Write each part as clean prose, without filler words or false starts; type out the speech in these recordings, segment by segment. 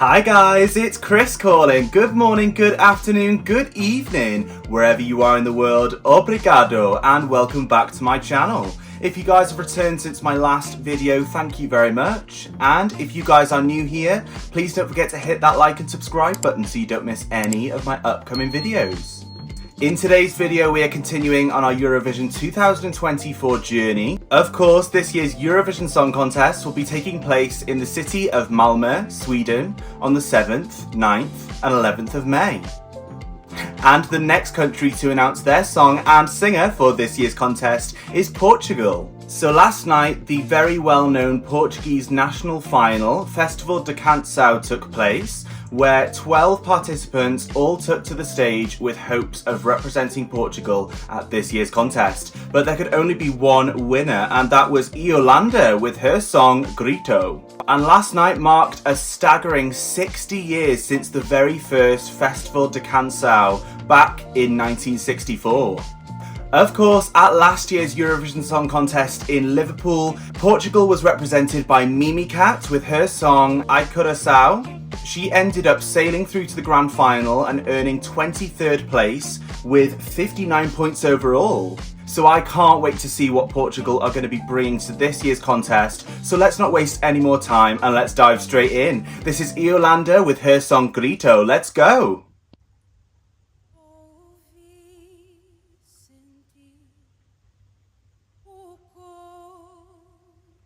Hi guys, it's Chris calling. Good morning, good afternoon, good evening, wherever you are in the world. Obrigado and welcome back to my channel. If you guys have returned since my last video, thank you very much. And if you guys are new here, please don't forget to hit that like and subscribe button so you don't miss any of my upcoming videos. In today's video, we are continuing on our Eurovision 2024 journey. Of course, this year's Eurovision Song Contest will be taking place in the city of Malmö, Sweden, on the 7th, 9th and 11th of May. And the next country to announce their song and singer for this year's contest is Portugal. So last night, the very well-known Portuguese national final, Festival Da Canção, took place, where 12 participants all took to the stage with hopes of representing Portugal at this year's contest. But there could only be one winner, and that was Iolanda with her song Grito. And last night marked a staggering 60 years since the very first Festival Da Canção back in 1964. Of course, at last year's Eurovision Song Contest in Liverpool, Portugal was represented by Mimicat with her song Iolanda. She ended up sailing through to the grand final and earning 23rd place with 59 points overall. So I can't wait to see what Portugal are going to be bringing to this year's contest. So let's not waste any more time and let's dive straight in. This is Iolanda with her song Grito. Let's go!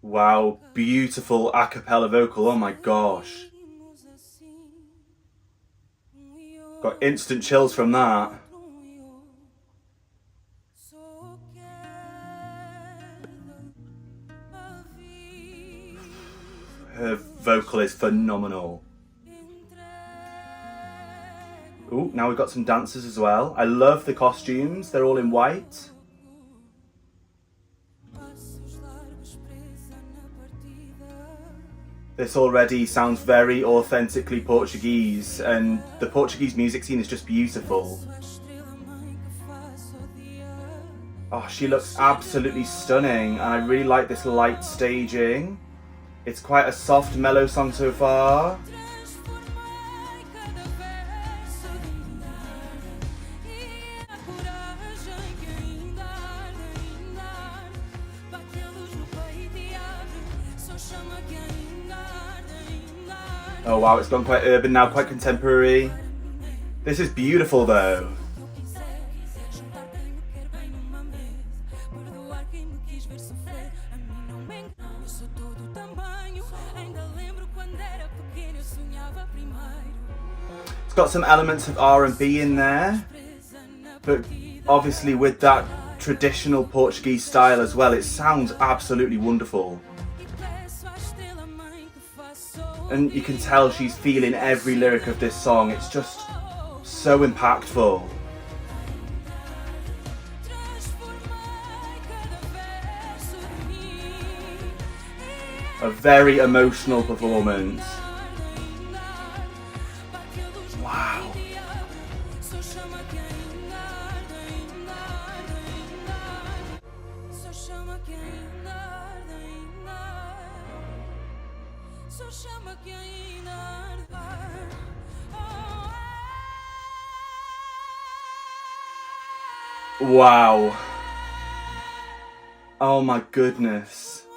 Wow, beautiful a cappella vocal, oh my gosh. Got instant chills from that. Her vocal is phenomenal. Ooh, now we've got some dancers as well. I love the costumes, they're all in white. This already sounds very authentically Portuguese, and the Portuguese music scene is just beautiful. Oh, she looks absolutely stunning, and I really like this light staging. It's quite a soft, mellow song so far. Oh wow, it's gone quite urban now, quite contemporary. This is beautiful though. It's got some elements of R&B in there, but obviously with that traditional Portuguese style as well, it sounds absolutely wonderful. And you can tell she's feeling every lyric of this song. It's just so impactful. A very emotional performance. Wow. Wow. Oh my goodness.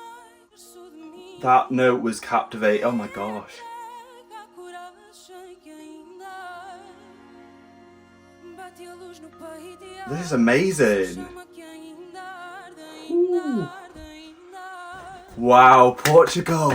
That note was captivating. Oh my gosh. This is amazing. Ooh. Wow, Portugal.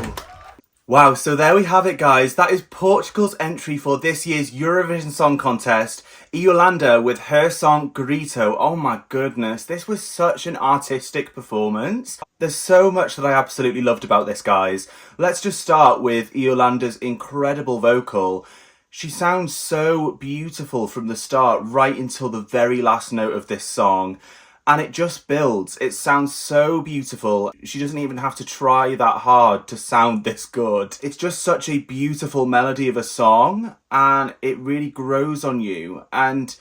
Wow, so there we have it guys. That is Portugal's entry for this year's Eurovision Song Contest. Iolanda with her song Grito. Oh my goodness, this was such an artistic performance. There's so much that I absolutely loved about this, guys. Let's just start with Iolanda's incredible vocal. She sounds so beautiful from the start right until the very last note of this song. And it just builds. It sounds so beautiful. She doesn't even have to try that hard to sound this good. It's just such a beautiful melody of a song, and it really grows on you. And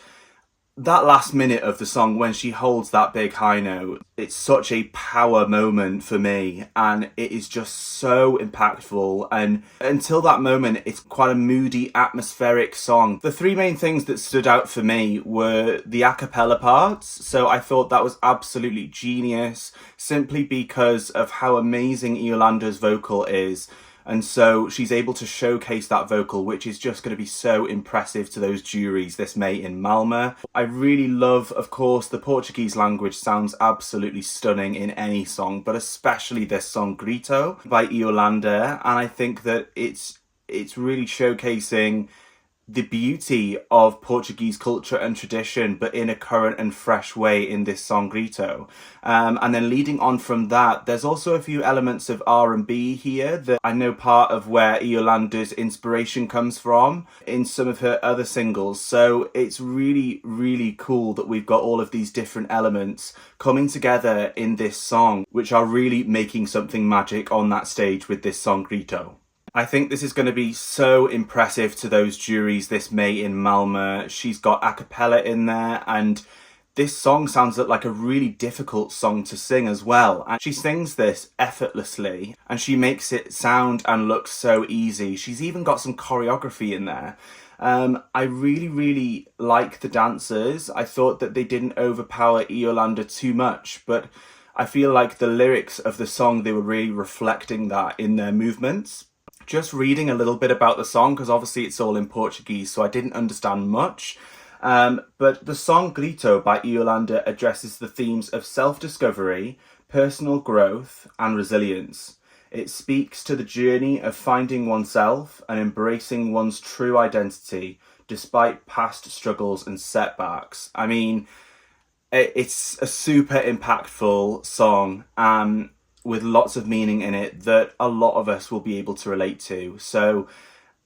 that last minute of the song when she holds that big high note, it's such a power moment for me, and it is just so impactful. And until that moment, it's quite a moody, atmospheric song. The three main things that stood out for me were the a cappella parts. So I thought that was absolutely genius, simply because of how amazing Iolanda's vocal is. And so she's able to showcase that vocal, which is just going to be so impressive to those juries this May in Malmö. I really love, of course, the Portuguese language sounds absolutely stunning in any song, but especially this song Grito by Iolanda. And I think that it's really showcasing the beauty of Portuguese culture and tradition, but in a current and fresh way in this song Grito. And then leading on from that, there's also a few elements of R&B here that I know part of where Iolanda's inspiration comes from in some of her other singles. So it's really, really cool that we've got all of these different elements coming together in this song, which are really making something magic on that stage with this song Grito. I think this is going to be so impressive to those juries this May in Malmö. She's got a cappella in there, and this song sounds like a really difficult song to sing as well. And she sings this effortlessly, and she makes it sound and look so easy. She's even got some choreography in there. I really, really like the dancers. I thought that they didn't overpower Iolanda too much, but I feel like the lyrics of the song, they were really reflecting that in their movements. Just reading a little bit about the song, because obviously it's all in Portuguese, so I didn't understand much. But the song Grito by Iolanda addresses the themes of self-discovery, personal growth, and resilience. It speaks to the journey of finding oneself and embracing one's true identity despite past struggles and setbacks. I mean, it's a super impactful song. With lots of meaning in it that a lot of us will be able to relate to. So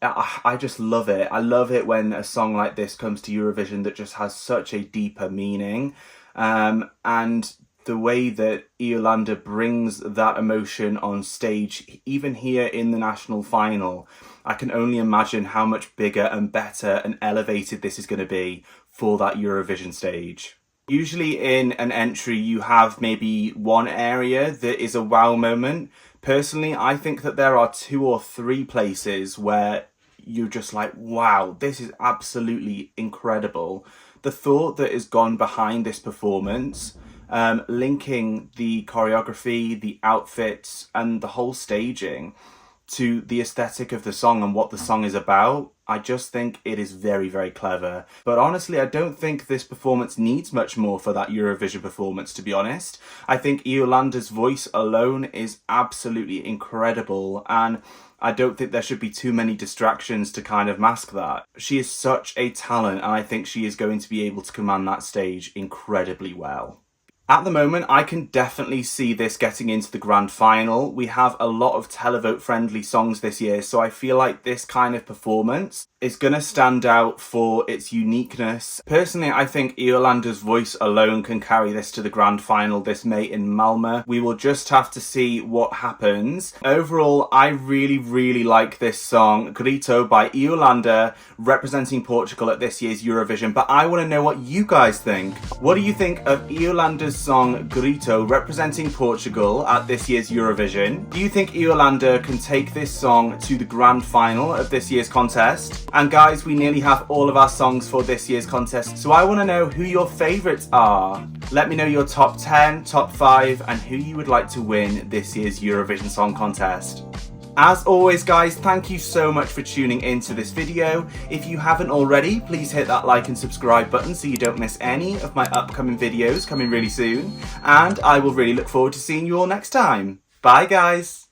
I just love it. I love it when a song like this comes to Eurovision that just has such a deeper meaning. And the way that Iolanda brings that emotion on stage, even here in the national final, I can only imagine how much bigger and better and elevated this is going to be for that Eurovision stage. Usually in an entry you have maybe one area that is a wow moment. Personally, I think that there are 2 or 3 places where you're just like, wow, this is absolutely incredible. The thought that has gone behind this performance, linking the choreography, the outfits, and the whole staging to the aesthetic of the song and what the song is about, I just think it is very, very clever. But honestly, I don't think this performance needs much more for that Eurovision performance, to be honest. I think Iolanda's voice alone is absolutely incredible, and I don't think there should be too many distractions to kind of mask that. She is such a talent, and I think she is going to be able to command that stage incredibly well. At the moment, I can definitely see this getting into the grand final. We have a lot of televote friendly songs this year, so I feel like this kind of performance is going to stand out for its uniqueness. Personally, I think Iolanda's voice alone can carry this to the grand final this May in Malmö. We will just have to see what happens. Overall, I really, really like this song, Grito by Iolanda, representing Portugal at this year's Eurovision, but I want to know what you guys think. What do you think of Iolanda's song Grito representing Portugal at this year's Eurovision? Do you think Iolanda can take this song to the grand final of this year's contest? And guys, we nearly have all of our songs for this year's contest, so I want to know who your favourites are. Let me know your top 10, top 5, and who you would like to win this year's Eurovision Song Contest. As always guys, thank you so much for tuning into this video. If you haven't already, please hit that like and subscribe button so you don't miss any of my upcoming videos coming really soon. And I will really look forward to seeing you all next time. Bye guys!